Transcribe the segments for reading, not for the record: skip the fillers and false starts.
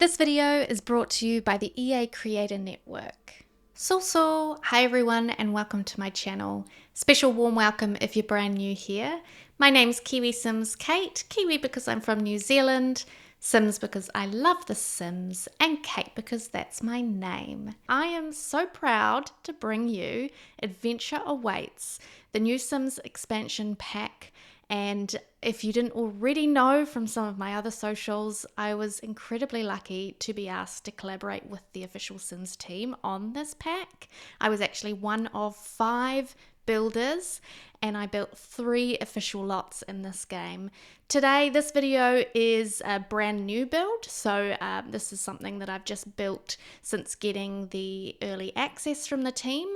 This video is brought to you by the EA Creator Network. Hi everyone and welcome to my channel. Special warm welcome if you're brand new here. My name's KiwiSimsKate, Kiwi because I'm from New Zealand, Sims because I love The Sims, and Kate because that's my name. I am so proud to bring you Adventure Awaits, the new Sims expansion pack. And if you didn't already know from some of my other socials, I was incredibly lucky to be asked to collaborate with the official Sims team on this pack. I was actually one of 5 builders and I built 3 official lots in this game. Today, this video is a brand new build, so this is something that I've just built since getting the early access from the team.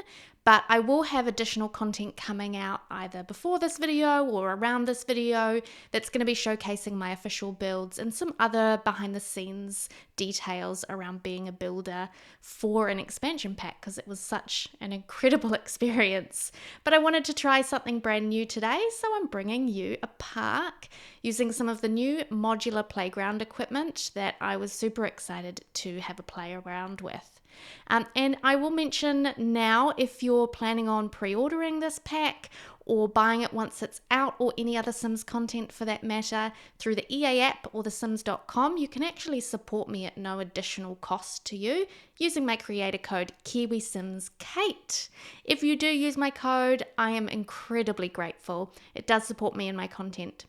But I will have additional content coming out either before this video or around this video that's going to be showcasing my official builds and some other behind the scenes details around being a builder for an expansion pack because it was such an incredible experience. But I wanted to try something brand new today, so I'm bringing you a park using some of the new modular playground equipment that I was super excited to have a play around with. And I will mention now, if you're planning on pre-ordering this pack or buying it once it's out, or any other Sims content for that matter, through the EA app or thesims.com, you can actually support me at no additional cost to you using my creator code KiwiSimsKate. If you do use my code, I am incredibly grateful. It does support me and my content.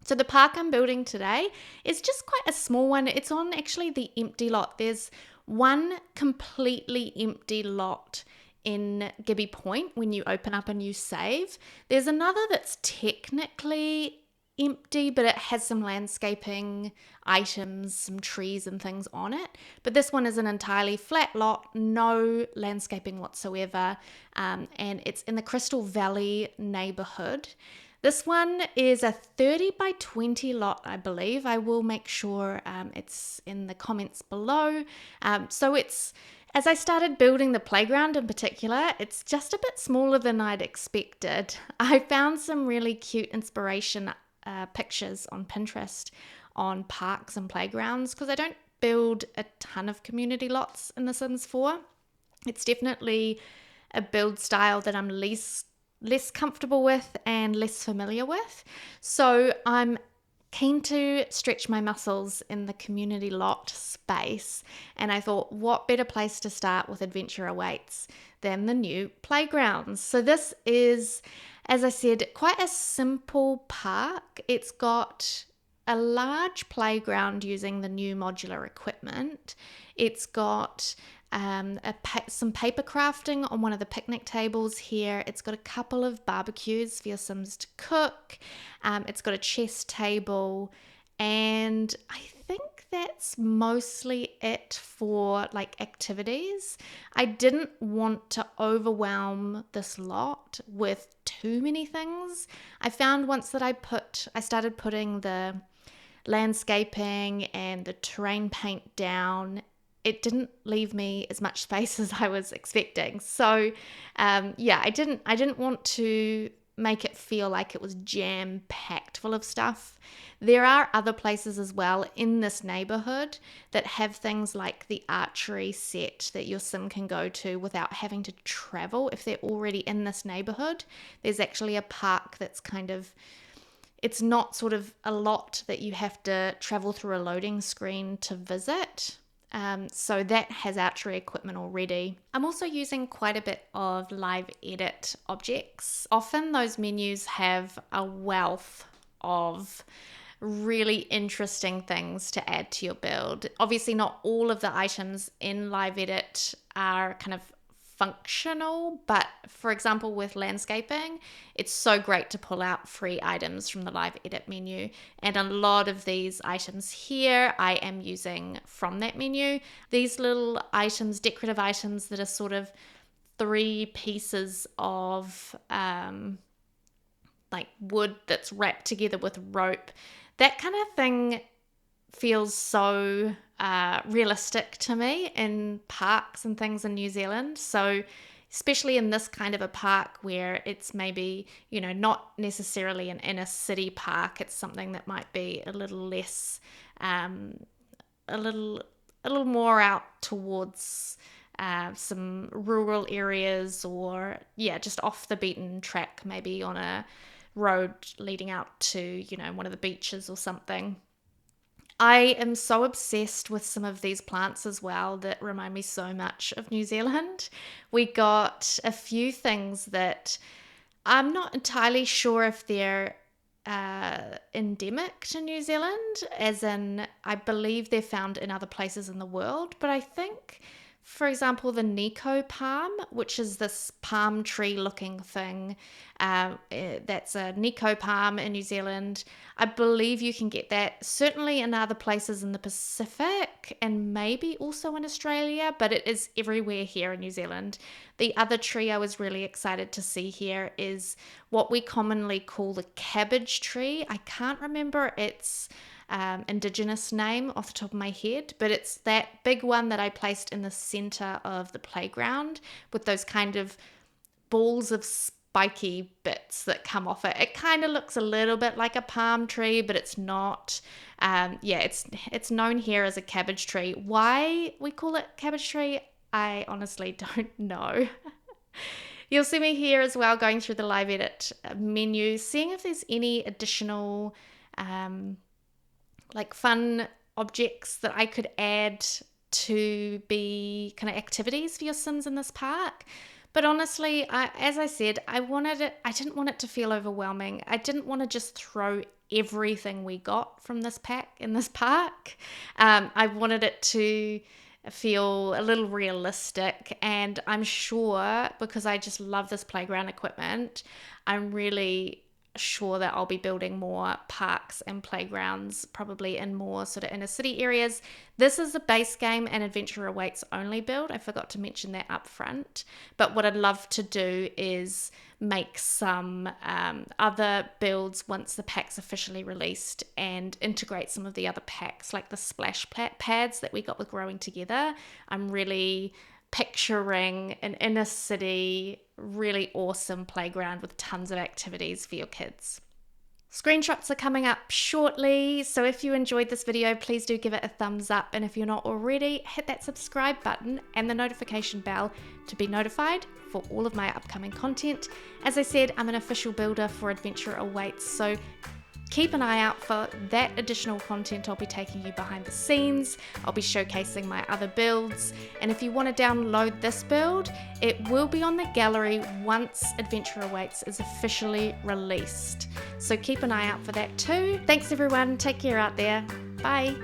So the park I'm building today is just quite a small one. It's on actually the empty lot. There's one completely empty lot in Gibby Point when you open up a new save. There's another that's technically empty, but it has some landscaping items, some trees and things on it. But this one is an entirely flat lot, no landscaping whatsoever, and it's in the Crystal Valley neighborhood. This one is a 30 by 20 lot, I believe. I will make sure it's in the comments below. So it's, as I started building the playground in particular, it's just a bit smaller than I'd expected. I found some really cute inspiration pictures on Pinterest on parks and playgrounds because I don't build a ton of community lots in The Sims 4. It's definitely a build style that I'm less comfortable with and less familiar with. So I'm keen to stretch my muscles in the community lot space. And I thought, what better place to start with Adventure Awaits than the new playgrounds? So this is, as I said, quite a simple park. It's got a large playground using the new modular equipment. It's got some paper crafting on one of the picnic tables here. It's got a couple of barbecues for your Sims to cook. It's got a chess table, and I think that's mostly it for like activities. I didn't want to overwhelm this lot with too many things. I found once that I started putting the landscaping and the terrain paint down, it didn't leave me as much space as I was expecting. So I didn't want to make it feel like it was jam-packed full of stuff. There are other places as well in this neighborhood that have things like the archery set that your Sim can go to without having to travel. If they're already in this neighborhood, there's actually a park that's it's not sort of a lot that you have to travel through a loading screen to visit. So that has archery equipment already. I'm also using quite a bit of live edit objects. Often those menus have a wealth of really interesting things to add to your build. Obviously not all of the items in live edit are kind of functional, but for example with landscaping, it's so great to pull out free items from the live edit menu, and a lot of these items here I am using from that menu. These little items, decorative items that are sort of 3 pieces of like wood that's wrapped together with rope, that kind of thing feels so realistic to me in parks and things in New Zealand. So especially in this kind of a park where it's maybe, not necessarily an inner city park, it's something that might be a little less, a little a little more out towards some rural areas, or just off the beaten track, maybe on a road leading out to, one of the beaches or something. I am so obsessed with some of these plants as well that remind me so much of New Zealand. We got a few things that I'm not entirely sure if they're endemic to New Zealand, as in I believe they're found in other places in the world, but I think, for example, the Nico palm, which is this palm tree looking thing, that's a Nico palm in New Zealand. I believe you can get that certainly in other places in the Pacific and maybe also in Australia, but it is everywhere here in New Zealand. The other tree I was really excited to see here is what we commonly call the cabbage tree. I can't remember its indigenous name off the top of my head, but it's that big one that I placed in the center of the playground with those kind of balls of spiky bits that come off it. It kind of looks a little bit like a palm tree, but it's not. It's known here as a cabbage tree. Why we call it cabbage tree, I honestly don't know. You'll see me here as well going through the live edit menu, seeing if there's any additional like fun objects that I could add to be kind of activities for your Sims in this park. But honestly, as I said, I didn't want it to feel overwhelming. I didn't want to just throw everything we got from this pack in this park. I wanted it to feel a little realistic, and I'm sure, because I just love this playground equipment, I'm really sure that I'll be building more parks and playgrounds, probably in more sort of inner city areas. This is a base game and Adventure Awaits only build. I forgot to mention that up front. But what I'd love to do is make some other builds once the pack's officially released, and integrate some of the other packs, like the splash pads that we got with Growing Together. I'm really picturing an inner city, really awesome playground with tons of activities for your kids. Screenshots are coming up shortly, so if you enjoyed this video, please do give it a thumbs up, and if you're not already, hit that subscribe button and the notification bell to be notified for all of my upcoming content. As I said, I'm an official builder for Adventure Awaits, so keep an eye out for that additional content. I'll be taking you behind the scenes. I'll be showcasing my other builds. And if you want to download this build, it will be on the gallery once Adventure Awaits is officially released. So keep an eye out for that too. Thanks everyone. Take care out there. Bye.